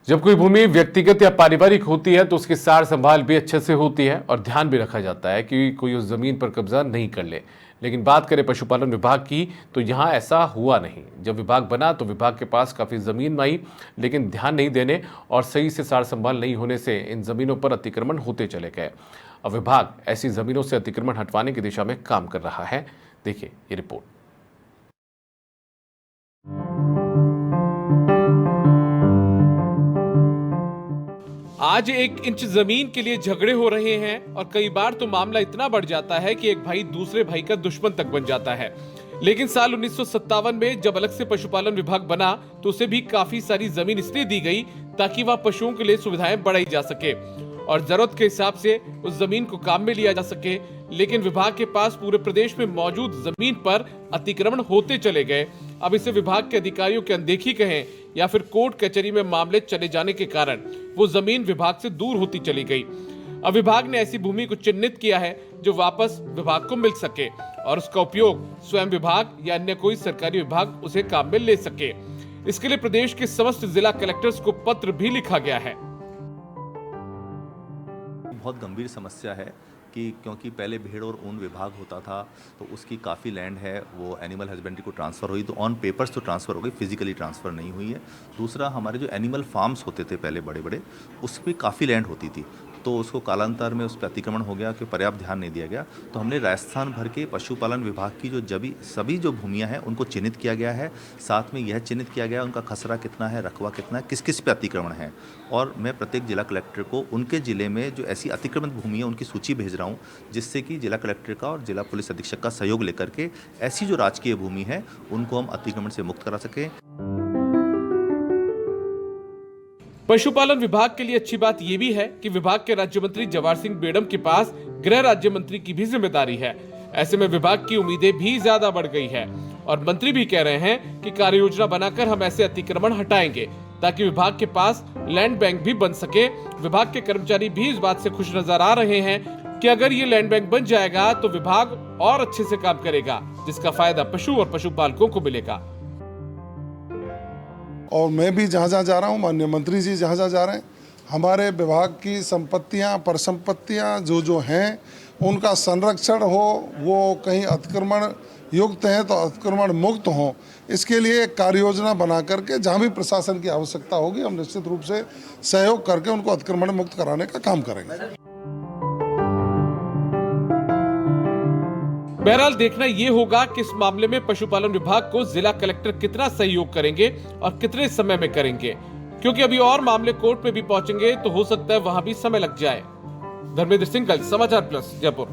जब कोई भूमि व्यक्तिगत या पारिवारिक होती है तो उसकी सार संभाल भी अच्छे से होती है और ध्यान भी रखा जाता है कि कोई उस जमीन पर कब्जा नहीं कर ले। लेकिन बात करें पशुपालन विभाग की तो यहाँ ऐसा हुआ नहीं। जब विभाग बना तो विभाग के पास काफी जमीन आई, लेकिन ध्यान नहीं देने और सही से सार संभाल नहीं होने से इन जमीनों पर अतिक्रमण होते चले गए। अब विभाग ऐसी जमीनों से अतिक्रमण हटवाने की दिशा में काम कर रहा है। देखिए ये रिपोर्ट। आज 1 इंच जमीन के लिए झगड़े हो रहे हैं और कई बार तो मामला इतना बढ़ जाता है कि एक भाई दूसरे भाई का दुश्मन तक बन जाता है। लेकिन साल 1957 में जब अलग से पशुपालन विभाग बना तो उसे भी काफी सारी जमीन इसलिए दी गई ताकि वह पशुओं के लिए सुविधाएं बढ़ाई जा सके और जरूरत के हिसाब से उस जमीन को काम में लिया जा सके। लेकिन विभाग के पास पूरे प्रदेश में मौजूद जमीन पर अतिक्रमण होते चले गए। अब इसे विभाग के अधिकारियों की अनदेखी कहें या फिर कोर्ट कचहरी में मामले चले जाने के कारण वो जमीन विभाग से दूर होती चली गई। अब विभाग ने ऐसी भूमि को चिन्हित किया है जो वापस विभाग को मिल सके और उसका उपयोग स्वयं विभाग या अन्य कोई सरकारी विभाग उसे काम में ले सके। इसके लिए प्रदेश के समस्त जिला कलेक्टर्स को पत्र भी लिखा गया है। बहुत गंभीर समस्या है कि क्योंकि पहले भेड़ और ऊन विभाग होता था तो उसकी काफ़ी लैंड है वो एनिमल हस्बेंड्री को ट्रांसफ़र हुई, तो ऑन पेपर्स तो ट्रांसफ़र हो गई, फिजिकली ट्रांसफ़र नहीं हुई है। दूसरा, हमारे जो एनिमल फार्म्स होते थे पहले बड़े बड़े, उस पर काफ़ी लैंड होती थी, तो उसको कालांतर में उस पर अतिक्रमण हो गया कि पर्याप्त ध्यान नहीं दिया गया। तो हमने राजस्थान भर के पशुपालन विभाग की जो सभी जो भूमियाँ हैं उनको चिन्हित किया गया है। साथ में यह चिन्हित किया गया उनका खसरा कितना है, रकबा कितना है, किस किस पे अतिक्रमण है। और मैं प्रत्येक जिला कलेक्टर को उनके ज़िले में जो ऐसी अतिक्रमित भूमि है उनकी सूची भेज रहा हूँ, जिससे कि जिला कलेक्टर का और जिला पुलिस अधीक्षक का सहयोग लेकर के ऐसी जो राजकीय भूमि है उनको हम अतिक्रमण से मुक्त करा सकें। पशुपालन विभाग के लिए अच्छी बात यह भी है कि विभाग के राज्य मंत्री जवाहर सिंह बेड़म के पास गृह राज्य मंत्री की भी जिम्मेदारी है। ऐसे में विभाग की उम्मीदें भी ज्यादा बढ़ गई है और मंत्री भी कह रहे हैं कि कार्य योजना बनाकर हम ऐसे अतिक्रमण हटाएंगे ताकि विभाग के पास लैंड बैंक भी बन सके। विभाग के कर्मचारी भी इस बात से खुश नजर आ रहे हैं कि अगर ये लैंड बैंक बन जाएगा तो विभाग और अच्छे से काम करेगा, जिसका फायदा पशु और पशुपालकों को मिलेगा। और मैं भी जहाँ जहाँ जा रहा हूँ, माननीय मंत्री जी जहाँ जहाँ जा रहे हैं, हमारे विभाग की संपत्तियाँ परिसंपत्तियाँ जो हैं उनका संरक्षण हो, वो कहीं अतिक्रमण युक्त हैं तो अतिक्रमण मुक्त हों। इसके लिए एक कार्य योजना बना करके जहाँ भी प्रशासन की आवश्यकता होगी हम निश्चित रूप से सहयोग करके उनको अतिक्रमण मुक्त कराने का काम करेंगे। बहरहाल देखना ये होगा कि इस मामले में पशुपालन विभाग को जिला कलेक्टर कितना सहयोग करेंगे और कितने समय में करेंगे, क्योंकि अभी और मामले कोर्ट में भी पहुंचेंगे तो हो सकता है वहां भी समय लग जाए। धर्मेंद्र सिंह, समाचार प्लस, जयपुर।